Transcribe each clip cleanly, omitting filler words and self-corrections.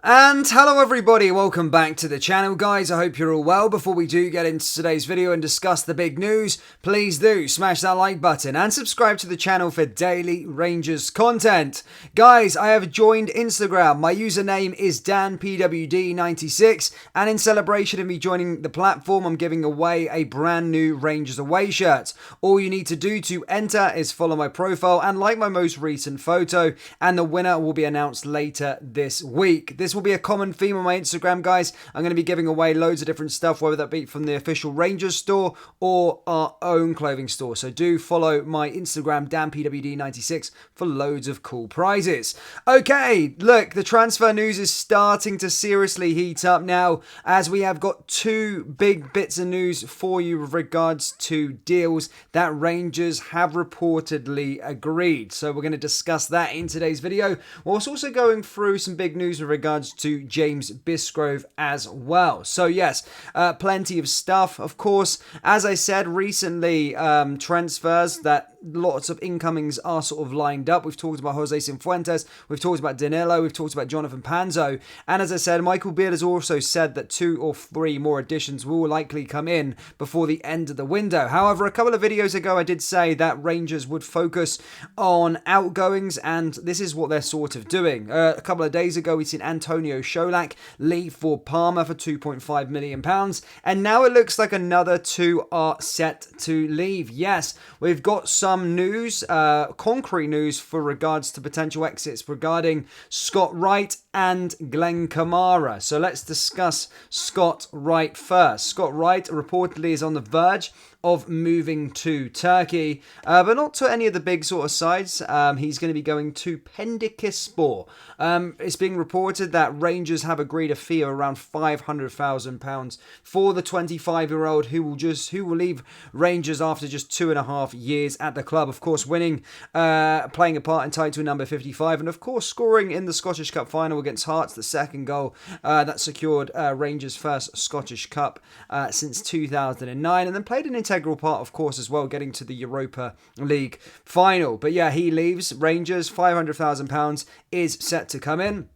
And hello everybody, welcome back to the channel guys. I hope you're all well. Before we do get into today's video and discuss the big news, please do smash that like button and subscribe to the channel for daily Rangers content. Guys, I have joined Instagram. My username is DanPWD96 and in celebration of me joining the platform, I'm giving away a brand new Rangers away shirt. All you need to do to enter is follow my profile and like my most recent photo, and the winner will be announced later this week. This will be a common theme on my Instagram, guys. I'm going to be giving away loads of different stuff, whether that be from the official Rangers store or our own clothing store. So do follow my Instagram, DanPWD96, for loads of cool prizes. Okay, look, the transfer news is starting to seriously heat up now, as we have got two big bits of news for you with regards to deals that Rangers have reportedly agreed. So we're going to discuss that in today's video. We're also going through some big news with regards to James Bisgrove as well. So yes, plenty of stuff. Of course, as I said recently, transfers that lots of incomings are sort of lined up. We've talked about Jose Cifuentes, we've talked about Danilo, we've talked about Jonathan Panzo, and as I said, Michael Beard has also said that 2 or 3 more additions will likely come in before the end of the window. However, a couple of videos ago I did say that Rangers would focus on outgoings, and this is what they're sort of doing. A couple of days ago we seen Antonio Cholak leave for Parma for £2.5 million, and now it looks like another 2 are set to leave. Yes, we've got some news, concrete news for regards to potential exits regarding Scott Wright and Glenn Kamara. So let's discuss Scott Wright first. Scott Wright reportedly is on the verge of moving to Turkey, but not to any of the big sort of sides. He's going to be going to Pendikispor. It's being reported that Rangers have agreed a fee of around £500,000 for the 25-year-old who will leave Rangers after just 2.5 years at the club. Of course, winning, playing a part in title number 55, and of course scoring in the Scottish Cup final against Hearts, the second goal that secured Rangers' first Scottish Cup since 2009, and then played an integral part, of course, as well, getting to the Europa League final. But yeah, he leaves Rangers. £500,000 is set to come in,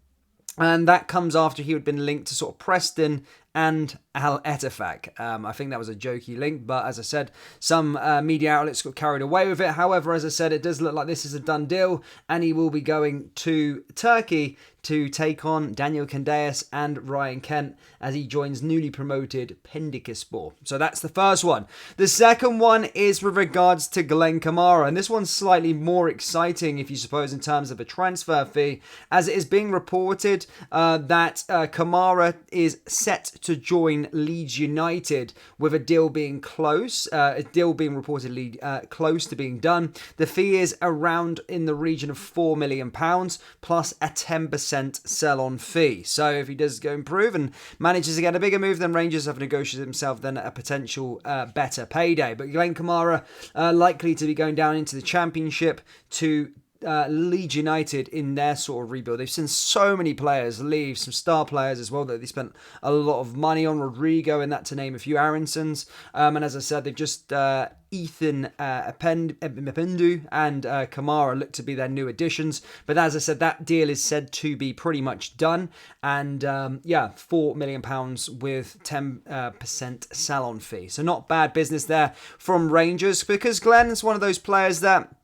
and that comes after he had been linked to sort of Preston and Al Ettifaq. I think that was a jokey link, but as I said, some media outlets got carried away with it. However, as I said, it does look like this is a done deal, and he will be going to Turkey to take on Daniel Candeias and Ryan Kent as he joins newly promoted Pendikispor. So that's the first one. The second one is with regards to Glenn Kamara, and this one's slightly more exciting, if you suppose, in terms of a transfer fee, as it is being reported that Kamara is set to join Leeds United, with a deal being close, reportedly close to being done. The fee is around in the region of £4 million plus a 10% sell-on fee. So if he does go improve and manages to get a bigger move, then Rangers have negotiated himself then a potential better payday. But Glenn Kamara likely to be going down into the Championship to Leeds United in their sort of rebuild. They've seen so many players leave, some star players as well that they spent a lot of money on, Rodrigo and that, to name a few, Aronsons. And as I said, they've just Ethan Ependu and Kamara look to be their new additions. But as I said, that deal is said to be pretty much done. And yeah, £4 million with 10% sell-on fee. So not bad business there from Rangers, because Glenn's one of those players that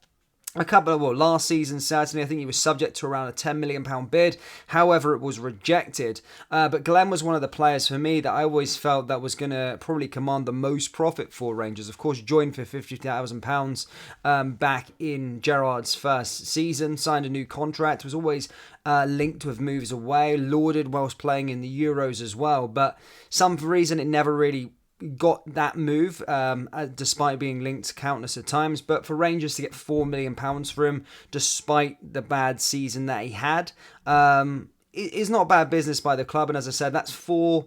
last season, certainly, I think he was subject to around a £10 million bid. However, it was rejected. But Glenn was one of the players for me that I always felt that was going to probably command the most profit for Rangers. Of course, joined for £50,000 back in Gerrard's first season, signed a new contract, was always linked with moves away, lauded whilst playing in the Euros as well. But some reason it never really got that move, despite being linked countless of times. But for Rangers to get £4 million for him, despite the bad season that he had, is not bad business by the club. And as I said, that's for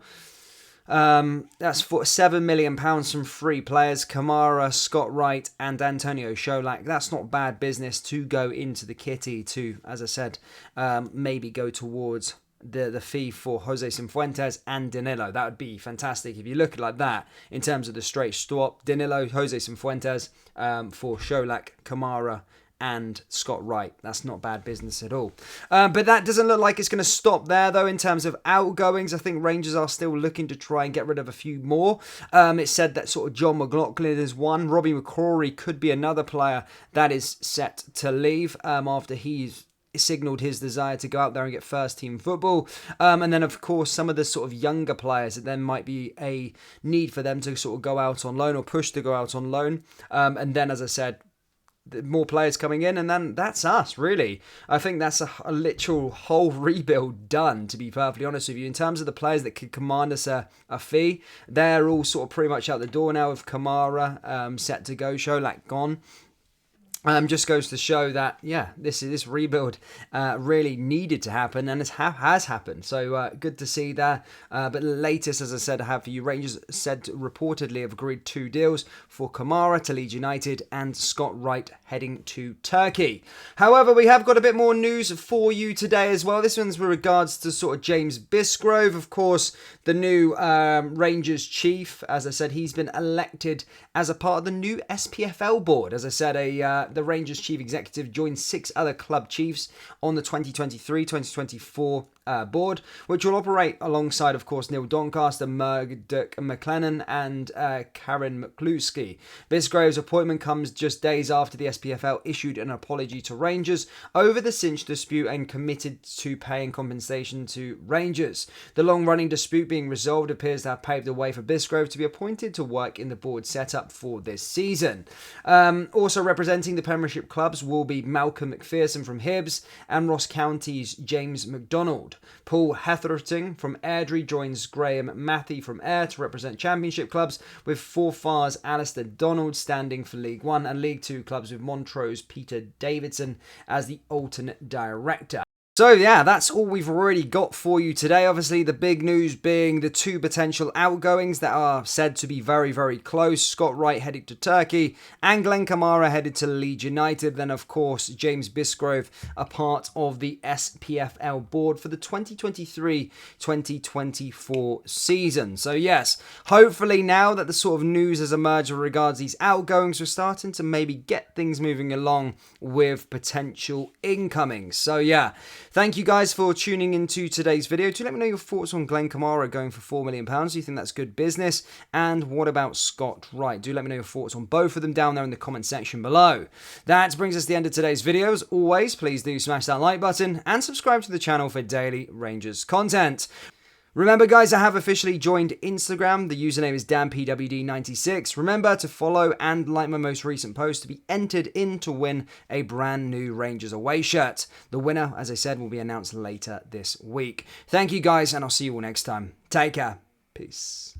£7 million from 3 players: Kamara, Scott Wright, and Antonio Cholak. That's not bad business to go into the kitty to, as I said, maybe go towards the fee for Jose Cifuentes and Danilo. That would be fantastic if you look at it like that in terms of the straight swap. Danilo, Jose Cifuentes, for Cholak, Kamara, and Scott Wright. That's not bad business at all. But that doesn't look like it's going to stop there, though, in terms of outgoings. I think Rangers are still looking to try and get rid of a few more. It's said that sort of John McLaughlin is one. Robbie McCrory could be another player that is set to leave after he's signalled his desire to go out there and get first team football. And then, of course, some of the sort of younger players that then might be a need for them to sort of go out on loan or push to go out on loan. And then, as I said, more players coming in, and then that's us, really. I think that's a literal whole rebuild done, to be perfectly honest with you. In terms of the players that could command us a fee, they're all sort of pretty much out the door now, with Kamara set to go, Sholak gone. Just goes to show that, yeah, this rebuild really needed to happen, and it has happened. So good to see that. But the latest, as I said, I have for you, Rangers said reportedly have agreed 2 deals for Kamara to Leeds United and Scott Wright heading to Turkey. However, we have got a bit more news for you today as well. This one's with regards to sort of James Bisgrove, of course, the new Rangers chief. As I said, he's been elected as a part of the new SPFL board. As I said, the Rangers chief executive joined 6 other club chiefs on the 2023-2024 board, which will operate alongside, of course, Neil Doncaster, Murdoch McLennan and Karen McCluskey. Bisgrove's appointment comes just days after the SPFL issued an apology to Rangers over the Cinch dispute and committed to paying compensation to Rangers. The long-running dispute being resolved appears to have paved the way for Bisgrove to be appointed to work in the board setup for this season. Also representing the Premiership clubs will be Malcolm McPherson from Hibs and Ross County's James McDonald. Paul Hetherington from Airdrie joins Graham Matthey from Ayr to represent Championship clubs, with Forfar's Alistair Donald standing for League One and League Two clubs, with Montrose Peter Davidson as the alternate director. So yeah, that's all we've already got for you today. Obviously, the big news being the 2 potential outgoings that are said to be very, very close. Scott Wright headed to Turkey and Glenn Kamara headed to Leeds United. Then, of course, James Bisgrove, a part of the SPFL board for the 2023-2024 season. So yes, hopefully now that the sort of news has emerged with regards to these outgoings, we're starting to maybe get things moving along with potential incomings. So yeah, thank you guys for tuning into today's video. Do let me know your thoughts on Glenn Kamara going for £4 million. Do you think that's good business? And what about Scott Wright? Do let me know your thoughts on both of them down there in the comment section below. That brings us to the end of today's video. As always, please do smash that like button and subscribe to the channel for daily Rangers content. Remember, guys, I have officially joined Instagram. The username is DanPWD96. Remember to follow and like my most recent post to be entered in to win a brand new Rangers away shirt. The winner, as I said, will be announced later this week. Thank you, guys, and I'll see you all next time. Take care. Peace.